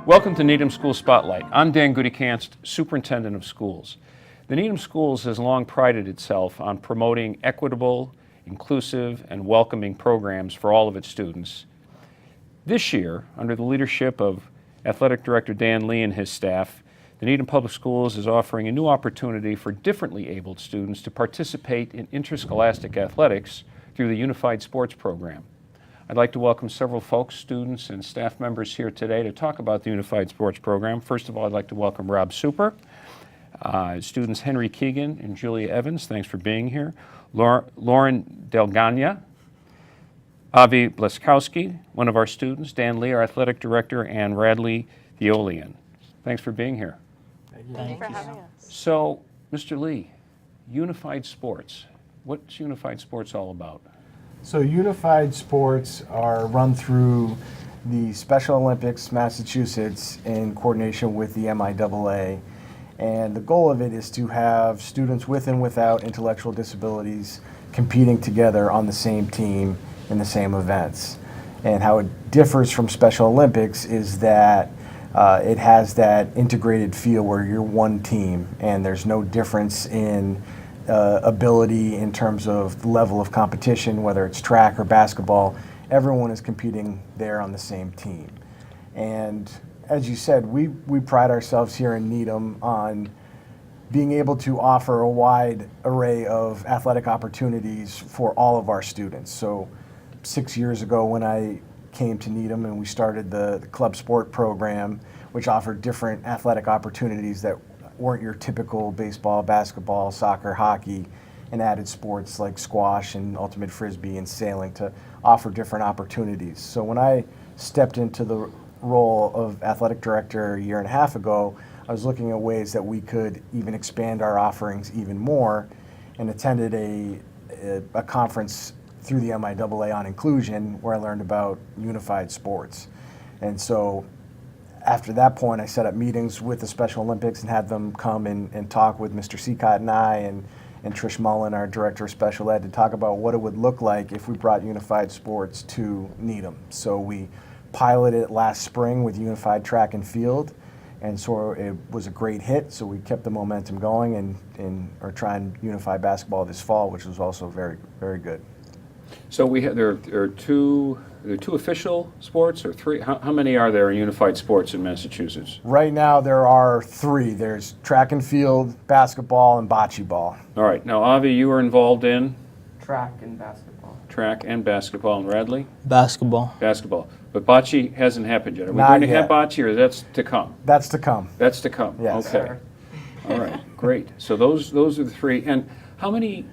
Welcome to Needham School Spotlight. I'm Dan Goodykanst, Superintendent of Schools. The Needham Schools has long prided itself on promoting equitable, inclusive, and welcoming programs for all of its students. This year, under the leadership of Athletic Director Dan Lee and his staff, the Needham Public Schools is offering a new opportunity for differently abled students to participate in interscholastic athletics through the Unified Sports Program. I'd like to welcome several folks, students, and staff members here today to talk about the Unified Sports Program. First of all, I'd like to welcome Rob Super, students Henry Keegan and Julia Evans, thanks for being here, Lauren Delganya, Avi Bleskowski, one of our students, Dan Lee, our athletic director, and Radley Theolian. Thanks for being here. Thank you for having us. So, Mr. Lee, Unified Sports. What's Unified Sports all about? So Unified Sports are run through the Special Olympics Massachusetts in coordination with the MIAA. And the goal of it is to have students with and without intellectual disabilities competing together on the same team in the same events. And how it differs from Special Olympics is that it has that integrated feel where you're one team and there's no difference in ability in terms of the level of competition, whether it's track or basketball. Everyone is competing there on the same team. And as you said, we pride ourselves here in Needham on being able to offer a wide array of athletic opportunities for all of our students. So 6 years ago when I came to Needham and we started the club sport program, which offered different athletic opportunities that weren't your typical baseball, basketball, soccer, hockey, and added sports like squash and ultimate frisbee and sailing to offer different opportunities. So when I stepped into the role of athletic director a year and a half ago, I was looking at ways that we could even expand our offerings even more, and attended a conference through the MIAA on inclusion where I learned about unified sports. And so after that point, I set up meetings with the Special Olympics and had them come and talk with Mr. Seacott and I and Trish Mullen, our Director of Special Ed, to talk about what it would look like if we brought unified sports to Needham. So we piloted it last spring with unified track and field, and so it was a great hit, so we kept the momentum going and are trying unified basketball this fall, which was also very, very good. So there are two official sports, or three? How many are there in unified sports in Massachusetts? Right now there are three. There's track and field, basketball, and bocce ball. All right. Now, Avi, you were involved in? Track and basketball. Track and basketball. And Radley? Basketball. Basketball. But bocce hasn't happened yet. Are we Not going to yet. have bocce, or that's to come? That's to come. That's to come. Yes. Okay. All right. Great. So those are the three. And how many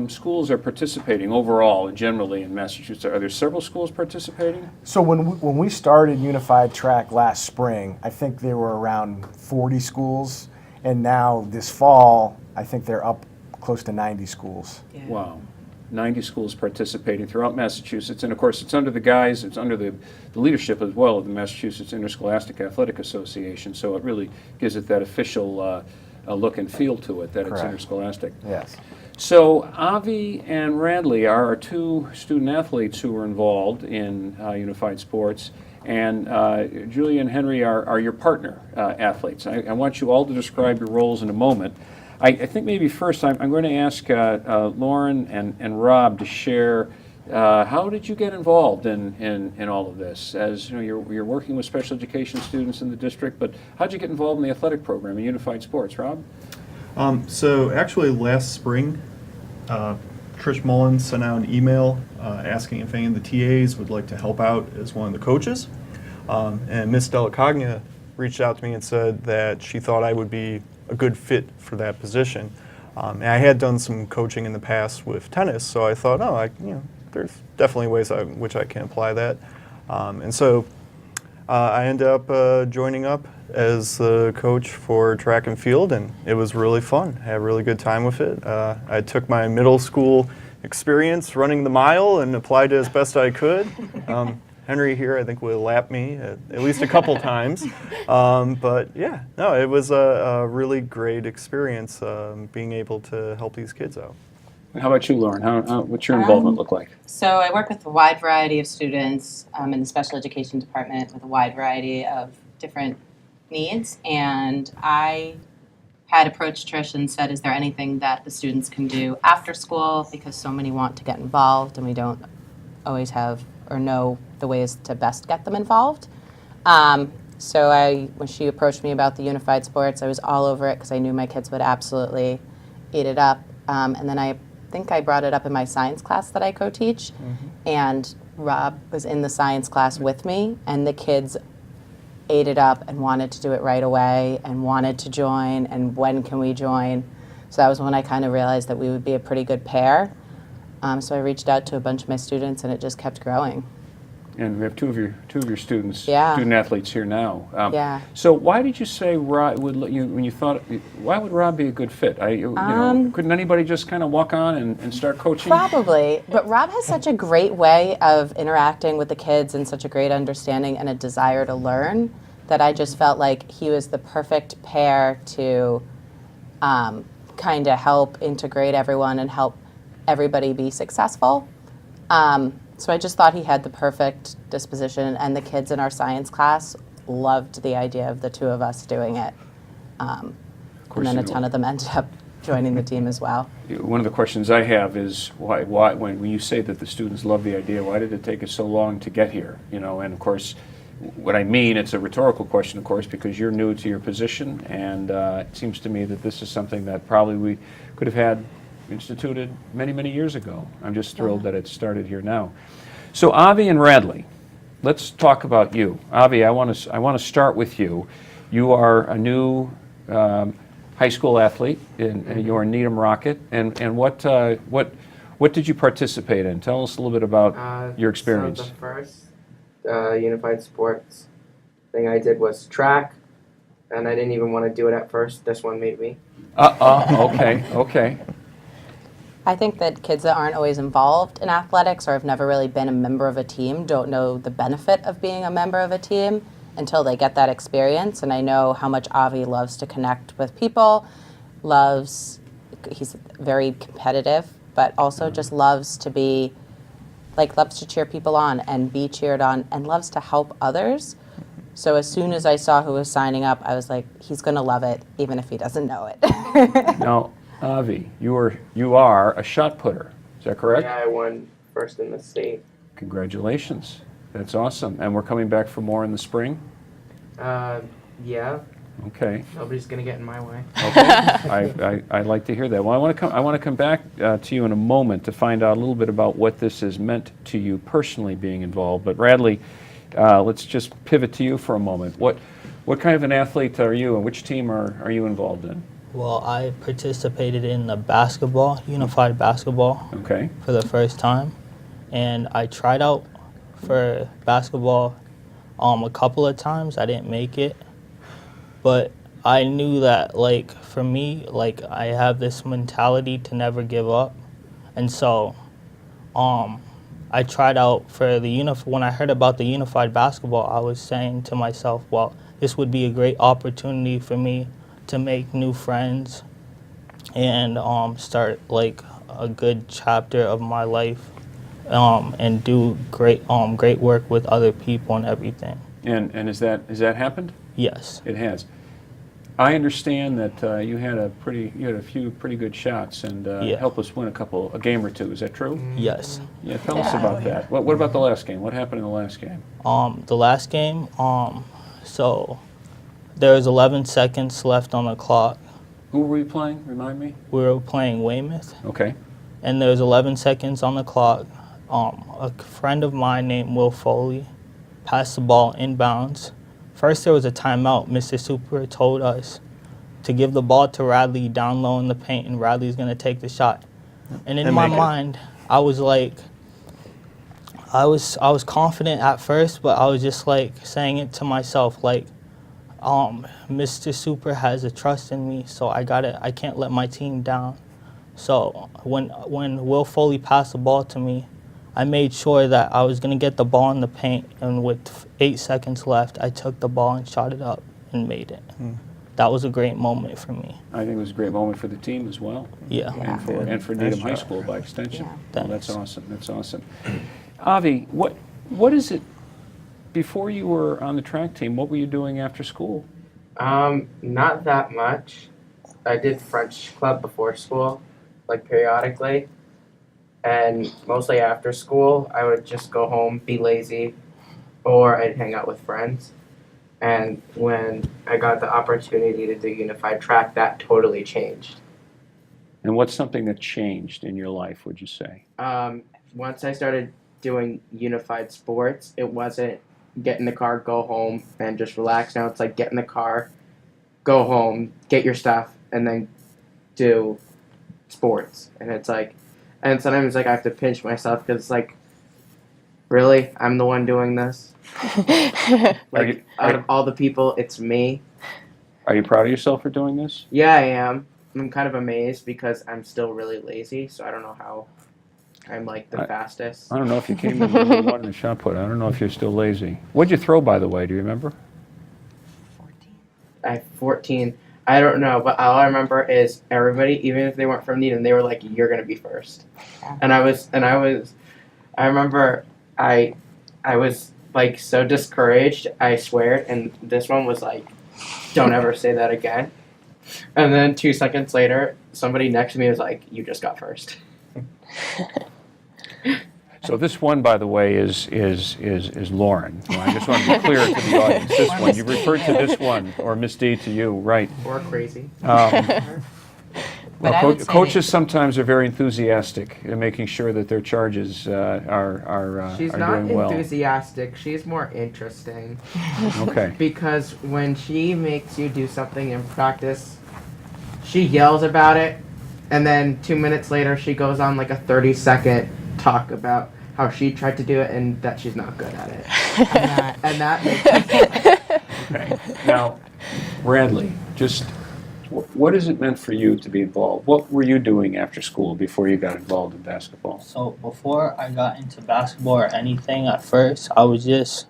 schools are participating overall, generally in Massachusetts? Are there several schools participating? So when we started Unified Track last spring, I think there were around 40 schools, and now this fall, I think they're up close to 90 schools. Yeah. Wow. 90 schools participating throughout Massachusetts, and of course it's under the leadership as well of the Massachusetts Interscholastic Athletic Association, so it really gives it that official look and feel to it that Correct. It's interscholastic. Yes. So Avi and Radley are our two student athletes who are involved in unified sports, and Julia and Henry are your partner athletes. I want you all to describe your roles in a moment. I think maybe first I'm going to ask Lauren and Rob to share how did you get involved in all of this? As you know, you're working with special education students in the district, but how did you get involved in the athletic program in unified sports, Rob? So actually last spring, Trish Mullen sent out an email asking if any of the TAs would like to help out as one of the coaches. And Ms. Delacogna reached out to me and said that she thought I would be a good fit for that position. And I had done some coaching in the past with tennis, so I thought, there's definitely ways which I can apply that. And so I ended up joining up as the coach for track and field, and it was really fun. I had a really good time with it. I took my middle school experience running the mile and applied it as best I could. Henry here, I think, will lap me at least a couple times. But yeah, no, it was a really great experience being able to help these kids out. How about you, Lauren? What's your involvement look like? So I work with a wide variety of students in the special education department with a wide variety of different needs, and I had approached Trish and said, is there anything that the students can do after school, because so many want to get involved and we don't always have or know the ways to best get them involved. So when she approached me about the unified sports, I was all over it because I knew my kids would absolutely eat it up. And then I think I brought it up in my science class that I co-teach, and Rob was in the science class with me, and the kids ate it up and wanted to do it right away and wanted to join, and when can we join? So that was when I kind of realized that we would be a pretty good pair. So I reached out to a bunch of my students, and it just kept growing. And we have two of your students, Yeah. student athletes here now. Yeah. So why did you say Rob when you thought, why would Rob be a good fit? Couldn't anybody just kind of walk on and start coaching? Probably, but Rob has such a great way of interacting with the kids and such a great understanding and a desire to learn that I just felt like he was the perfect pair to kind of help integrate everyone and help everybody be successful. So I just thought he had the perfect disposition, and the kids in our science class loved the idea of the two of us doing it. And then a ton of them ended up joining the team as well. One of the questions I have is why when you say that the students love the idea, why did it take us so long to get here? And of course, what I mean, it's a rhetorical question, of course, because you're new to your position, and it seems to me that this is something that probably we could have had instituted many, many years ago. I'm just thrilled that it started here now. So Avi and Radley, let's talk about you. Avi, I want to start with you. You are a new high school athlete, and you're in Needham Rocket. And what did you participate in? Tell us a little bit about your experience. So the first unified sports thing I did was track, and I didn't even want to do it at first. This one made me. Okay. I think that kids that aren't always involved in athletics or have never really been a member of a team don't know the benefit of being a member of a team until they get that experience. And I know how much Avi loves to connect with people, he's very competitive, but also just loves to cheer people on and be cheered on, and loves to help others. So as soon as I saw who was signing up, I was like, he's going to love it, even if he doesn't know it. Now, Avi, you are a shot putter. Is that correct? Yeah, I won first in the state. Congratulations. That's awesome. And we're coming back for more in the spring? Yeah. Okay. Nobody's gonna get in my way. Okay. I like to hear that. Well, I want to come back to you in a moment to find out a little bit about what this has meant to you personally being involved. But Radley, let's just pivot to you for a moment. What kind of an athlete are you, and which team are you involved in? Well, I participated in the basketball, unified basketball, Okay. for the first time. And I tried out for basketball a couple of times. I didn't make it. But I knew that, for me, I have this mentality to never give up. And so I tried out for when I heard about the unified basketball, I was saying to myself, well, this would be a great opportunity for me to make new friends and start a good chapter of my life and do great work with other people and everything. And has that happened? Yes. It has. I understand that you had a few pretty good shots and helped us win a game or two. Is that true? Yes. Yeah. Tell us about that. What about the last game? What happened in the last game? The last game, so there was 11 seconds left on the clock. Who were we playing? Remind me. We were playing Weymouth, Okay. and there was 11 seconds on the clock. A friend of mine named Will Foley passed the ball inbounds. First, there was a timeout. Mr. Super told us to give the ball to Radley down low in the paint, and Radley's going to take the shot. And in my mind, I was I was confident at first, but I was just saying it to myself, Mr. Super has a trust in me, so I can't let my team down. So when Will Foley passed the ball to me, I made sure that I was going to get the ball in the paint, and with 8 seconds left, I took the ball and shot it up and made it. That was a great moment for me. I think it was a great moment for the team as well. Yeah. And for Needham High School by extension. Yeah. Well, that's awesome. That's awesome. Avi, what is it before you were on the track team, what were you doing after school? Not that much. I did French club before school, like periodically, and mostly after school, I would just go home, be lazy, or I'd hang out with friends. And when I got the opportunity to do unified track, that totally changed. And what's something that changed in your life, would you say? Once I started doing unified sports, it wasn't get in the car, go home, and just relax. Now it's like get in the car, go home, get your stuff, and then do sports. And it's like, and sometimes like I have to pinch myself because it's like, really, I'm the one doing this. Like out of all the people, it's me. Are you proud of yourself for doing this? Yeah, I am. I'm kind of amazed because I'm still really lazy, so I don't know how I'm like the fastest. I don't know if you came in number one in the shot put. I don't know if you're still lazy. What'd you throw, by the way? Do you remember? 14. I don't know, but all I remember is everybody, even if they weren't from Needham, they were like, "You're gonna be first." Yeah. I remember I was like so discouraged. I swear, and this one was like, "Don't ever say that again." And then 2 seconds later, somebody next to me was like, "You just got first." So this one, by the way, is Lauren. Well, I just want to be clear to the audience. This one, you referred to this one, or Miss D to you, right? Or crazy. But I would say Coaches sometimes are very enthusiastic in making sure that their charges are She's are not doing well. enthusiastic. She's more interesting. Okay. Because when she makes you do something in practice, she yells about it, and then 2 minutes later she goes on like a 30-second talk about how she tried to do it and that she's not good at it. And that makes me Okay. Now, Bradley, just what has it meant for you to be involved? What were you doing after school before you got involved in basketball? So before I got into basketball or anything, at first I was just,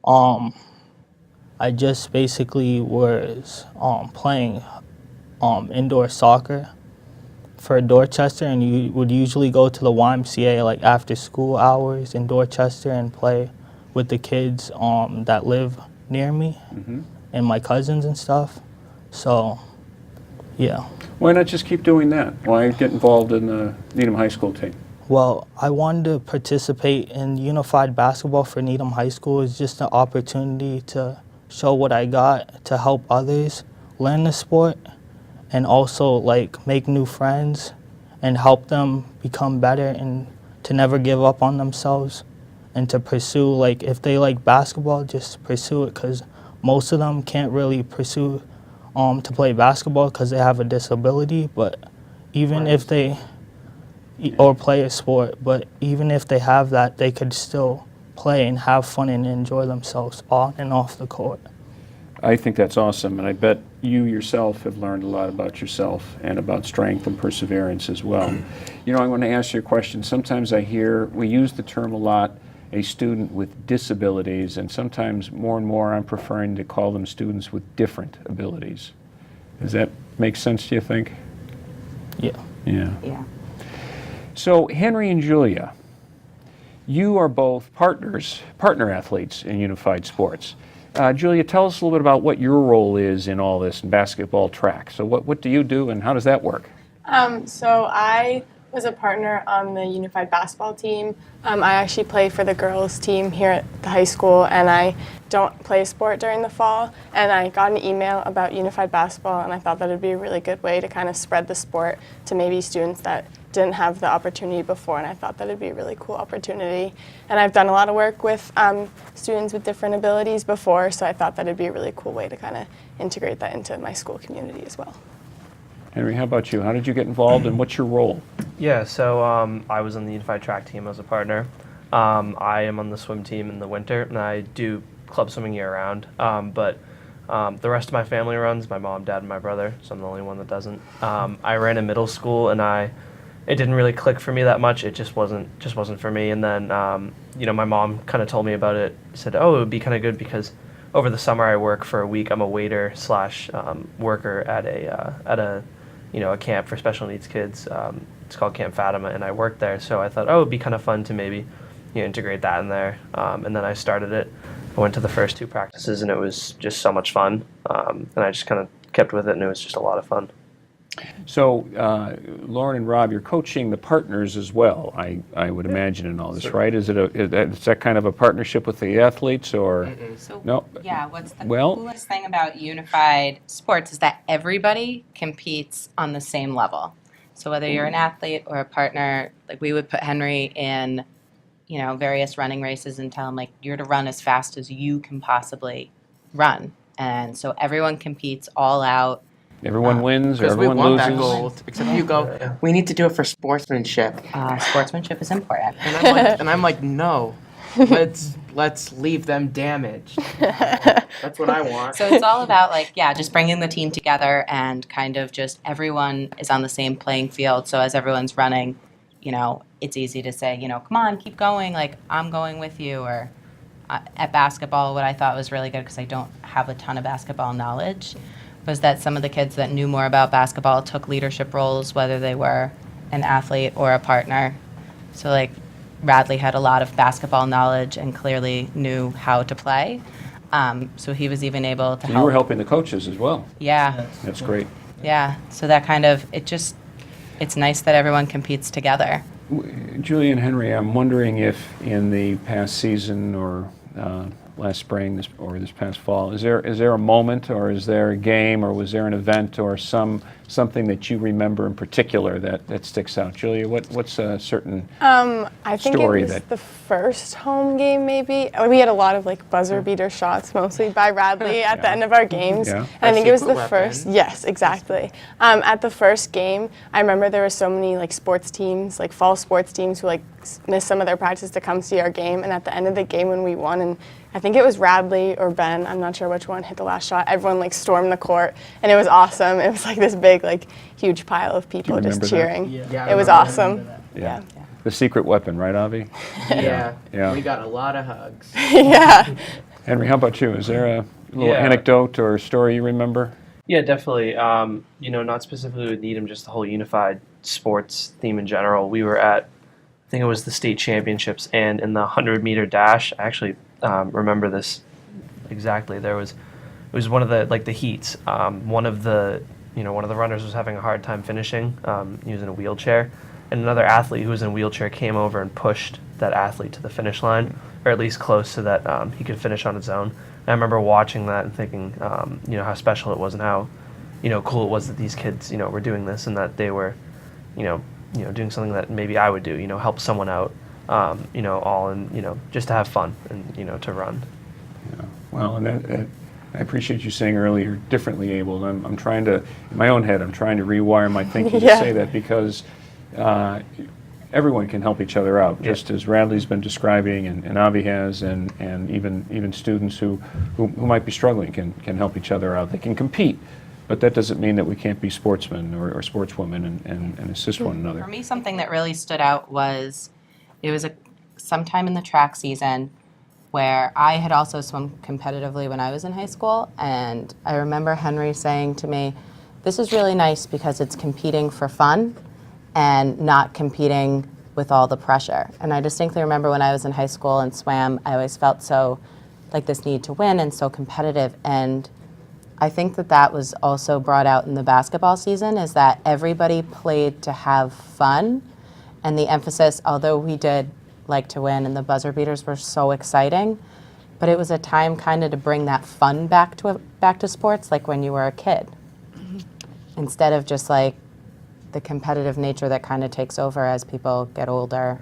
I just basically was playing indoor soccer for Dorchester, and you would usually go to the YMCA like after school hours in Dorchester and play with the kids that live near me and my cousins and stuff. So, yeah. Why not just keep doing that? Why get involved in the Needham High School team? Well, I wanted to participate in unified basketball for Needham High School. It's just an opportunity to show what I got, to help others learn the sport, and also like make new friends and help them become better and to never give up on themselves and to pursue, like if they like basketball, just pursue it, because most of them can't really pursue to play basketball because they have a disability, but even if they, or play a sport, but even if they have that, they could still play and have fun and enjoy themselves on and off the court. I think that's awesome, and I bet you yourself have learned a lot about yourself and about strength and perseverance as well. You know, I want to ask you a question. Sometimes I hear, we use the term a lot, a student with disabilities, and sometimes more and more I'm preferring to call them students with different abilities. Does that make sense, do you think? Yeah. Yeah. Yeah. So, Henry and Julia, you are both partner athletes in unified sports. Julia, tell us a little bit about what your role is in all this in basketball track. So what do you do and how does that work? So I was a partner on the unified basketball team. I actually play for the girls team here at the high school, and I don't play sport during the fall. And I got an email about unified basketball, and I thought that would be a really good way to kind of spread the sport to maybe students that didn't have the opportunity before, and I thought that would be a really cool opportunity. And I've done a lot of work with students with different abilities before, so I thought that would be a really cool way to kind of integrate that into my school community as well. Henry, how about you? How did you get involved and what's your role? Yeah, so I was on the unified track team as a partner. I am on the swim team in the winter, and I do club swimming year-round. But the rest of my family runs, my mom, dad, and my brother, so I'm the only one that doesn't. I ran in middle school, and it didn't really click for me that much. It just wasn't for me. And then, my mom kind of told me about it. Said, "Oh, it would be kind of good because over the summer I work for a week. I'm a waiter slash worker at a camp for special needs kids. It's called Camp Fatima, and I worked there. So I thought, oh, it would be kind of fun to maybe integrate that in there. And then I started it. I went to the first 2 practices, and it was just so much fun. And I just kind of kept with it, and it was just a lot of fun. So, Lauren and Rob, you're coaching the partners as well, I would imagine, in all this, right? Is that kind of a partnership with the athletes, or? So, No? yeah, what's the Well- coolest thing about unified sports is that everybody competes on the same level. So whether you're an athlete or a partner, like we would put Henry in, various running races and tell him, like, you're to run as fast as you can possibly run. And so everyone competes all out. Everyone wins or Because we everyone want loses? that goal. Except you go, we need to do it for sportsmanship. Sportsmanship is important. And I'm like, no. Let's leave them damaged. That's what I want. So it's all about, like, just bringing the team together and kind of just everyone is on the same playing field. So as everyone's running, it's easy to say, come on, keep going. Like, I'm going with you. Or at basketball, what I thought was really good, because I don't have a ton of basketball knowledge, was that some of the kids that knew more about basketball took leadership roles, whether they were an athlete or a partner. So, like, Radley had a lot of basketball knowledge and clearly knew how to play. So he was even able to You help. were helping the coaches as well. Yeah, That's great. yeah. So that kind of, it's nice that everyone competes together. Julie and Henry, I'm wondering if in the past season or last spring or this past fall, is there a moment, or is there a game, or was there an event or something that you remember in particular that sticks out? Julia, what's a certain I think story it was that- the first home game, maybe. We had a lot of like buzzer beater shots, mostly by Radley at the end of our games. Yeah. And I think it was secret the weapon. first. Yes, exactly. At the first game, I remember there were so many like sports teams, like fall sports teams, who like missed some of their practice to come see our game. And at the end of the game, when we won, and I think it was Radley or Ben, I'm not sure which one, hit the last shot, everyone like stormed the court, and it was awesome. It was like this big, like huge pile of people remember just that? cheering. Yeah, I It was remember awesome. Yeah. The secret weapon, right, Avi? Yeah. Yeah. We got a lot of hugs. Yeah. Henry, how about you? Is there a little Yeah. anecdote or story you remember? Yeah, definitely. Not specifically with Needham, just the whole unified sports theme in general. We were at, I think it was the state championships, and in the 100-meter dash, I actually remember this exactly. It was one of the heats. One of the runners was having a hard time finishing. He was in a wheelchair, and another athlete who was in a wheelchair came over and pushed that athlete to the finish line, or at least close, so that he could finish on his own. And I remember watching that and thinking, how special it was and how, cool it was that these kids, were doing this, and that they were, doing something that maybe I would do, help someone out, all in, just to have fun and, to run. Yeah. Well, and that I appreciate you saying earlier, differently abled. I'm trying to, in my own head, I'm trying to rewire my thinking to Yeah. say that, because everyone can help each other out, just as Radley's been describing, and Avi has, and even students who might be struggling can help each other out. They can compete, but that doesn't mean that we can't be sportsmen or sportswomen and assist one For another. me, something that really stood out was it was sometime in the track season where I had also swum competitively when I was in high school, and I remember Henry saying to me, "This is really nice because it's competing for fun and not competing with all the pressure." And I distinctly remember when I was in high school and swam, I always felt so like this need to win and so competitive. And I think that was also brought out in the basketball season, is that everybody played to have fun, and the emphasis, although we did like to win and the buzzer beaters were so exciting, but it was a time kind of to bring that fun back to sports, like when you were a kid, instead of just like the competitive nature that kind of takes over as people get older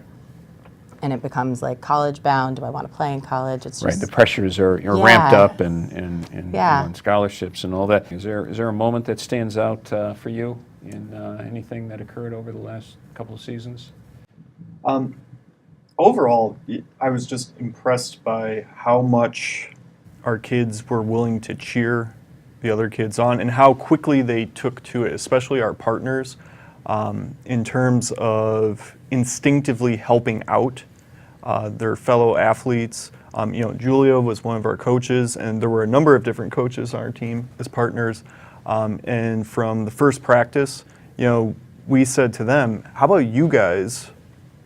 and it becomes like college bound. Do I want to play in college? It's Right, just the pressures are Yeah. ramped up and Yeah. and scholarships and all that. Is there a moment that stands out for you in anything that occurred over the last couple of seasons? Overall, I was just impressed by how much our kids were willing to cheer the other kids on and how quickly they took to it, especially our partners, in terms of instinctively helping out their fellow athletes. Julia was one of our coaches, and there were a number of different coaches on our team as partners. And from the first practice, we said to them, how about you guys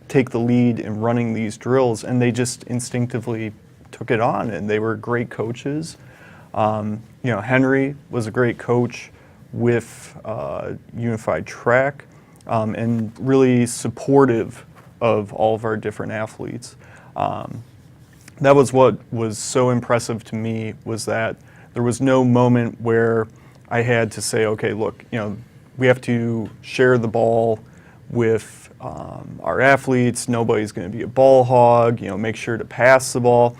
take the lead in running these drills? And they just instinctively took it on, and they were great coaches. Henry was a great coach with Unified Track, and really supportive of all of our different athletes. That was what was so impressive to me, was that there was no moment where I had to say, okay, look, we have to share the ball with our athletes. Nobody's going to be a ball hog. Make sure to pass the ball.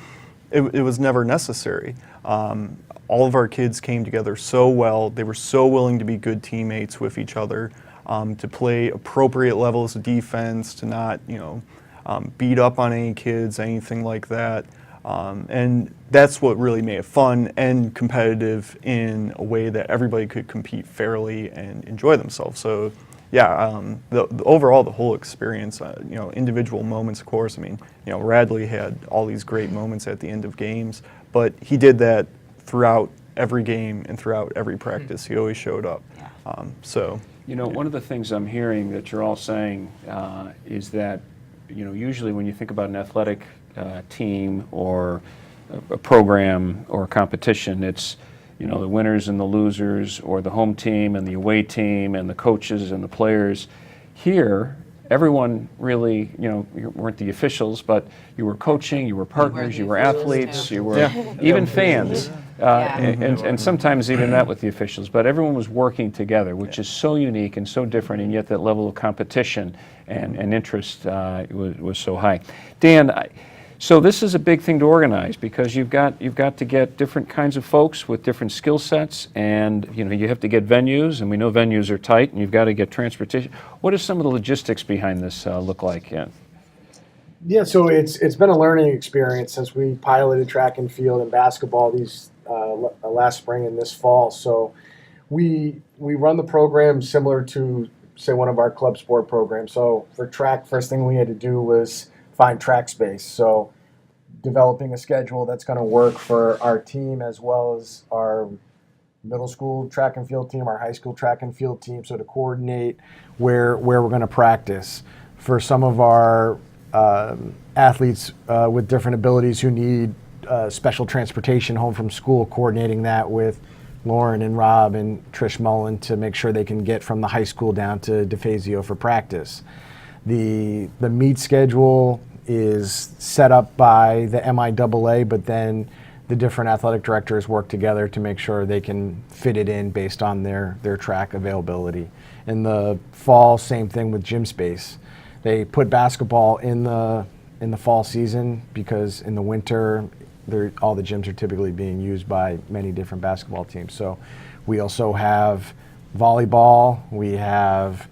It was never necessary. All of our kids came together so well. They were so willing to be good teammates with each other, to play appropriate levels of defense, to not, beat up on any kids, anything like that. And that's what really made it fun and competitive in a way that everybody could compete fairly and enjoy themselves. So, yeah, overall, the whole experience, individual moments, of course. I mean, Radley had all these great moments at the end of games, but he did that throughout every game and throughout every practice. He always showed up. So. One of the things I'm hearing that you're all saying is that, usually when you think about an athletic team or a program or a competition, it's, the winners and the losers, or the home team and the away team and the coaches and the players. Here, everyone really, you weren't the officials, but you were coaching, you were partners, you were athletes, you were even fans. And sometimes even that with the officials, but everyone was working together, which is so unique and so different, and yet that level of competition and interest was so high. Dan, so this is a big thing to organize, because you've got to get different kinds of folks with different skill sets, and you have to get venues, and we know venues are tight, and you've got to get transportation. What does some of the logistics behind this look like? Yeah, so it's been a learning experience since we piloted track and field and basketball these last spring and this fall. So we run the program similar to, say, one of our club sport programs. So for track, first thing we had to do was find track space. So developing a schedule that's going to work for our team as well as our middle school track and field team, our high school track and field team, so to coordinate where we're going to practice. For some of our athletes with different abilities who need special transportation home from school, coordinating that with Lauren and Rob and Trish Mullen to make sure they can get from the high school down to DeFazio for practice. The meet schedule is set up by the MIAA, but then the different athletic directors work together to make sure they can fit it in based on their track availability. In the fall, same thing with gym space. They put basketball in the fall season because in the winter, all the gyms are typically being used by many different basketball teams. So we also have volleyball, we have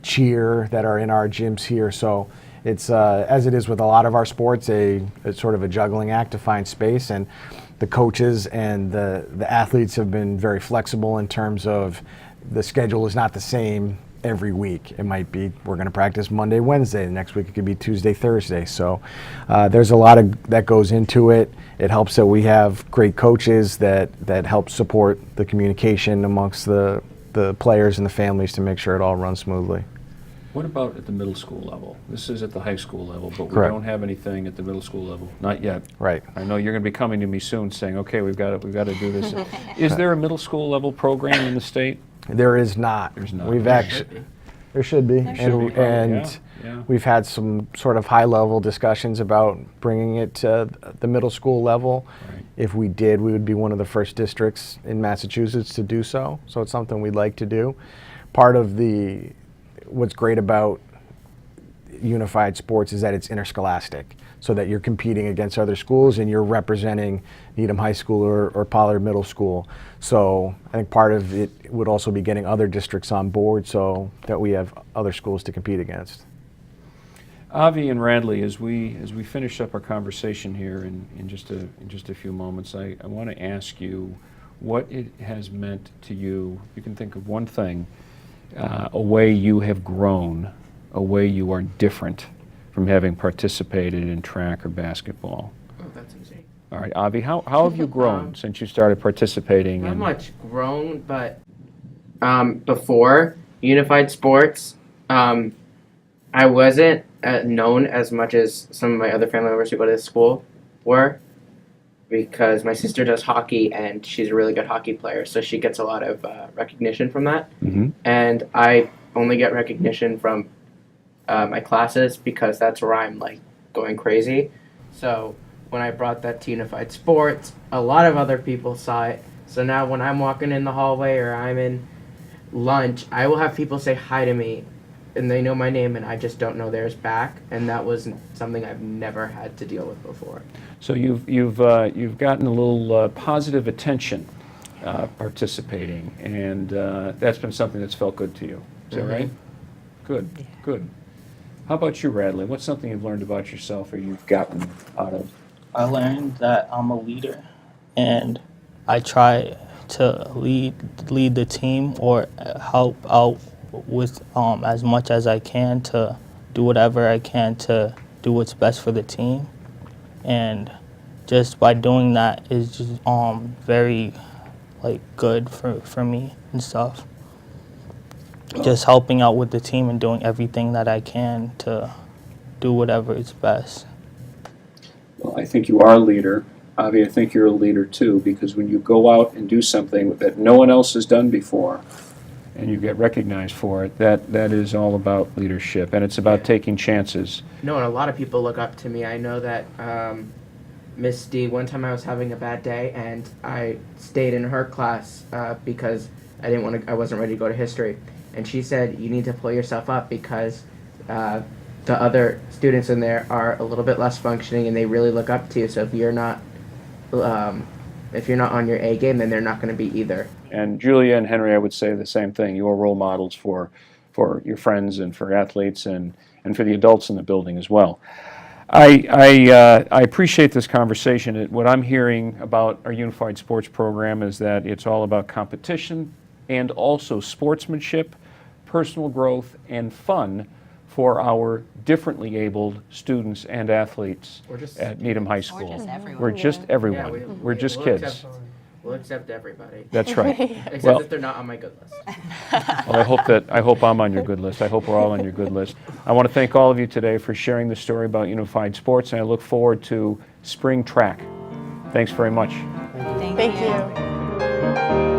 cheer that are in our gyms here. So it's, as it is with a lot of our sports, it's sort of a juggling act to find space. And the coaches and the athletes have been very flexible in terms of the schedule is not the same every week. It might be we're going to practice Monday, Wednesday. The next week it could be Tuesday, Thursday. So there's a lot that goes into it. It helps that we have great coaches that help support the communication amongst the players and the families to make sure it all runs smoothly. What about at the middle school level? This is at the high school level, but we Correct. don't have anything at the middle school level. Not yet. Right. I know you're going to be coming to me soon saying, okay, we've got to do this. Is there a middle school level program in the state? There is not. There's not. We've actually. There should be. And Yeah. we've had some sort of high-level discussions about bringing it to the middle school level. Right. If we did, we would be one of the first districts in Massachusetts to do so. So it's something we'd like to do. Part of what's great about unified sports is that it's interscholastic, so that you're competing against other schools and you're representing Needham High School or Pollard Middle School. So I think part of it would also be getting other districts on board so that we have other schools to compete against. Avi and Radley, as we finish up our conversation here in just a few moments, I want to ask you what it has meant to you. You can think of one thing, a way you have grown, a way you are different from having participated in track or basketball. Oh, that's easy. All right, Avi, how have you grown since you started participating? Not much grown, but before unified sports, I wasn't known as much as some of my other family members who go to this school were. because my sister does hockey and she's a really good hockey player, so she gets a lot of recognition from that. Mm-hmm. And I only get recognition from my classes because that's where I'm like going crazy. So when I brought that to Unified Sports, a lot of other people saw it. So now when I'm walking in the hallway or I'm in lunch, I will have people say hi to me and they know my name and I just don't know theirs back, and that was something I've never had to deal with before. So you've gotten a little positive attention participating, and that's been something that's felt good to you. Is that right? Good, good. How about you, Radley? What's something you've learned about yourself or you've gotten out of? I learned that I'm a leader, and I try to lead the team or help out with as much as I can to do whatever I can to do what's best for the team, and just by doing that is just very like good for me and stuff. Just helping out with the team and doing everything that I can to do whatever is best. Well, I think you are a leader. Avi, I think you're a leader too, because when you go out and do something that no one else has done before, and you get recognized for it, that is all about leadership, and it's about taking chances. No, and a lot of people look up to me. I know that Miss D, one time I was having a bad day and I stayed in her class because I wasn't ready to go to history. And she said, you need to pull yourself up because the other students in there are a little bit less functioning and they really look up to you. So if you're not on your A game, then they're not going to be either. And Julia and Henry, I would say the same thing. You are role models for your friends and for athletes and for the adults in the building as well. I appreciate this conversation. What I'm hearing about our Unified Sports Program is that it's all about competition and also sportsmanship, personal growth, and fun for our differently abled students and athletes Or just at Needham High School. just everyone. We're just everyone. Yeah, We're just we'll kids. We'll accept everybody, That's right. except Well- if they're not on my good list. Well, I hope I'm on your good list. I hope we're all on your good list. I want to thank all of you today for sharing the story about Unified Sports, and I look forward to spring track. Thanks very much. Thank Thank you.